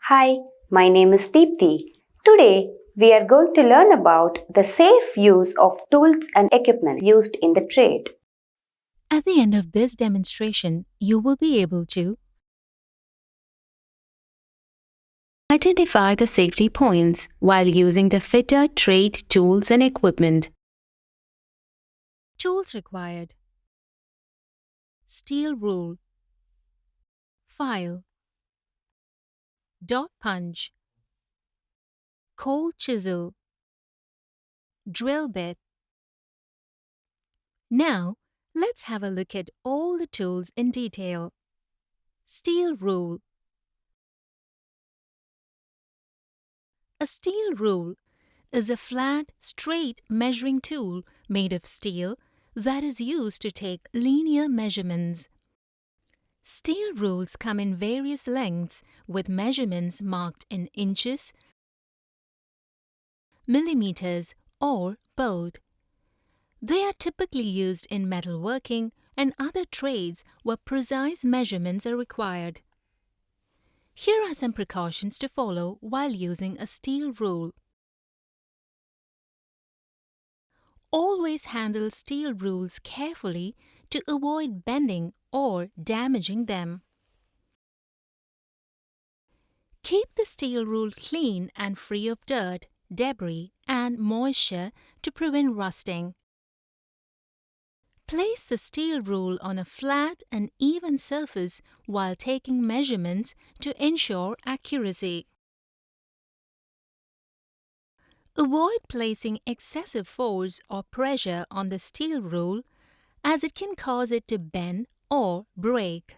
Hi, my name is Deepthi. Today, we are going to learn about the safe use of tools and equipment used in the trade. At the end of this demonstration, you will be able to identify the safety points while using the fitter trade tools and equipment. Tools required: steel rule, file, dot punch, cold chisel, drill bit. Now, let's have a look at all the tools in detail. Steel rule. A steel rule is a flat, straight measuring tool made of steel that is used to take linear measurements. Steel rules come in various lengths with measurements marked in inches, millimeters, or both. They are typically used in metalworking and other trades where precise measurements are required. Here are some precautions to follow while using a steel rule. Always handle steel rules carefully to avoid bending or damaging them. Keep the steel rule clean and free of dirt, debris, and moisture to prevent rusting. Place the steel rule on a flat and even surface while taking measurements to ensure accuracy. Avoid placing excessive force or pressure on the steel rule as it can cause it to bend or break.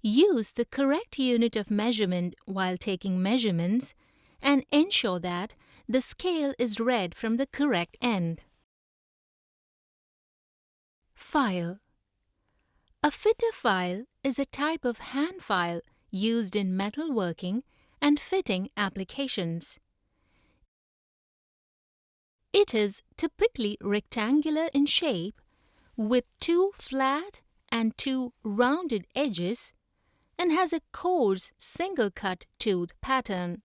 Use the correct unit of measurement while taking measurements and ensure that the scale is read from the correct end. File. A fitter file is a type of hand file used in metalworking and fitting applications. It is typically rectangular in shape with two flat and two rounded edges and has a coarse single-cut tooth pattern.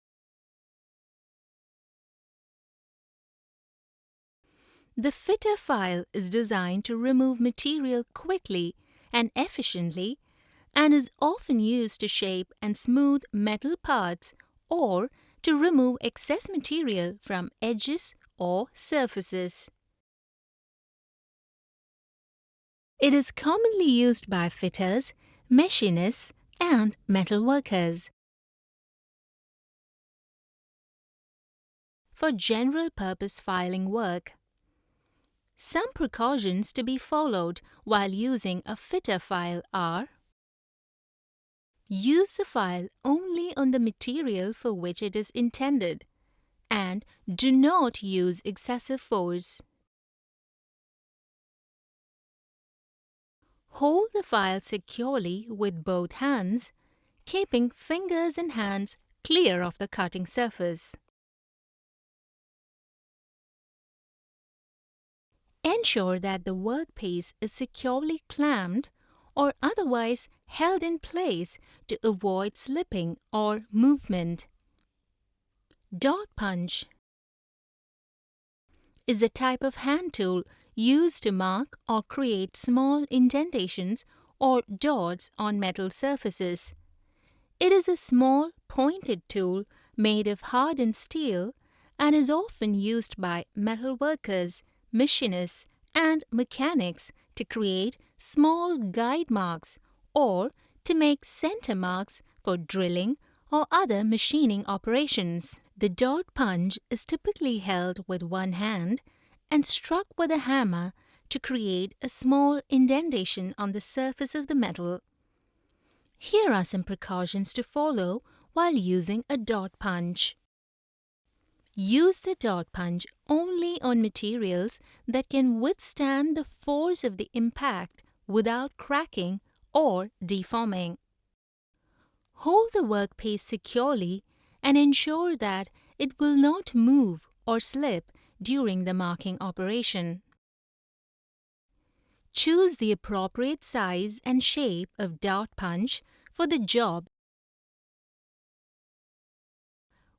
The fitter file is designed to remove material quickly and efficiently and is often used to shape and smooth metal parts or to remove excess material from edges or surfaces. It is commonly used by fitters, machinists, and metalworkers. For general-purpose filing work, some precautions to be followed while using a fitter file are: use the file only on the material for which it is intended, and do not use excessive force. Hold the file securely with both hands, keeping fingers and hands clear of the cutting surface. Ensure that the workpiece is securely clamped or otherwise held in place to avoid slipping or movement. Dot punch is a type of hand tool used to mark or create small indentations or dots on metal surfaces. It is a small, pointed tool made of hardened steel and is often used by metal workers, machinists, and mechanics to create small guide marks or to make center marks for drilling or other machining operations. The dot punch is typically held with one hand and struck with a hammer to create a small indentation on the surface of the metal. Here are some precautions to follow while using a dot punch. Use the dot punch only on materials that can withstand the force of the impact without cracking or deforming. Hold the workpiece securely and ensure that it will not move or slip during the marking operation. Choose the appropriate size and shape of dot punch for the job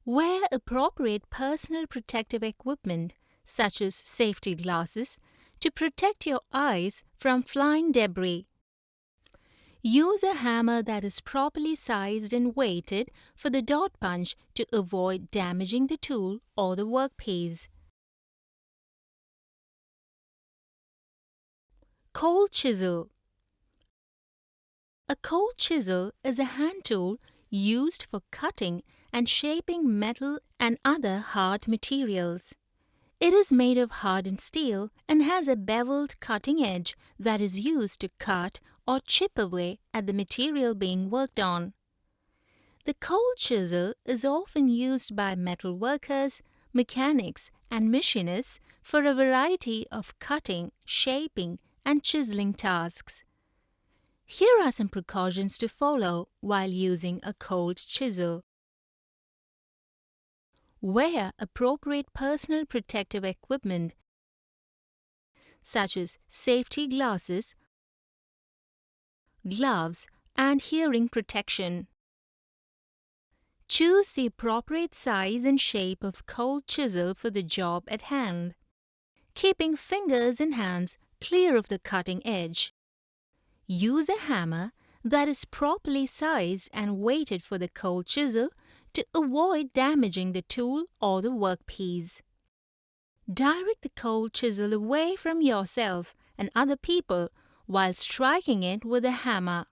Wear appropriate personal protective equipment such as safety glasses to protect your eyes from flying debris. Use a hammer that is properly sized and weighted for the dot punch to avoid damaging the tool or the workpiece. Cold chisel. A cold chisel is a hand tool used for cutting and shaping metal and other hard materials. It is made of hardened steel and has a beveled cutting edge that is used to cut or chip away at the material being worked on. The cold chisel is often used by metal workers, mechanics, and machinists for a variety of cutting, shaping, and chiseling tasks. Here are some precautions to follow while using a cold chisel. Wear appropriate personal protective equipment such as safety glasses, gloves, and hearing protection. Choose the appropriate size and shape of cold chisel for the job at hand, keeping fingers and hands clear of the cutting edge. Use a hammer that is properly sized and weighted for the cold chisel to avoid damaging the tool or the workpiece. Direct the cold chisel away from yourself and other people while striking it with a hammer.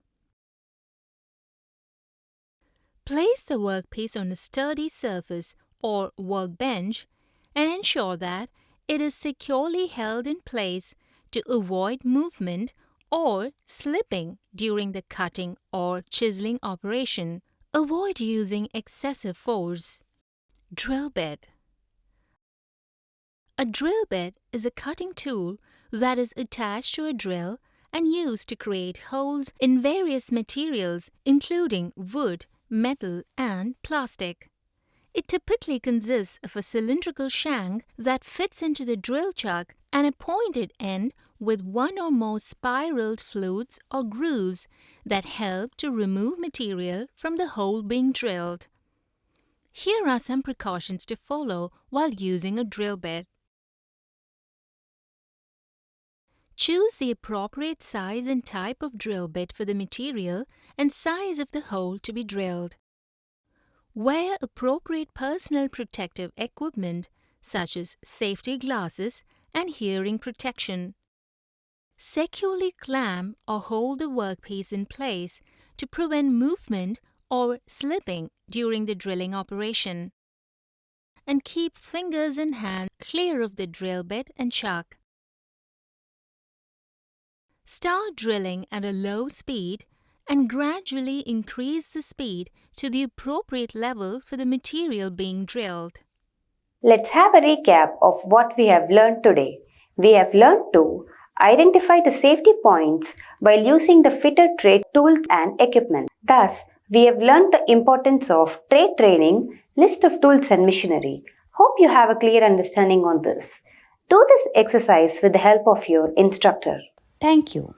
Place the workpiece on a sturdy surface or workbench and ensure that it is securely held in place to avoid movement or slipping during the cutting or chiseling operation. Avoid using excessive force. Drill bit. A drill bit is a cutting tool that is attached to a drill and used to create holes in various materials including wood, metal, and plastic. It typically consists of a cylindrical shank that fits into the drill chuck and a pointed end with one or more spiraled flutes or grooves that help to remove material from the hole being drilled. Here are some precautions to follow while using a drill bit. Choose the appropriate size and type of drill bit for the material and size of the hole to be drilled. Wear appropriate personal protective equipment such as safety glasses and hearing protection. Securely clamp or hold the workpiece in place to prevent movement or slipping during the drilling operation. And keep fingers and hands clear of the drill bit and chuck. Start drilling at a low speed and gradually increase the speed to the appropriate level for the material being drilled. Let's have a recap of what we have learned today. We have learned to identify the safety points while using the fitter trade tools and equipment. Thus, we have learned the importance of trade training, list of tools and machinery. Hope you have a clear understanding on this. Do this exercise with the help of your instructor. Thank you.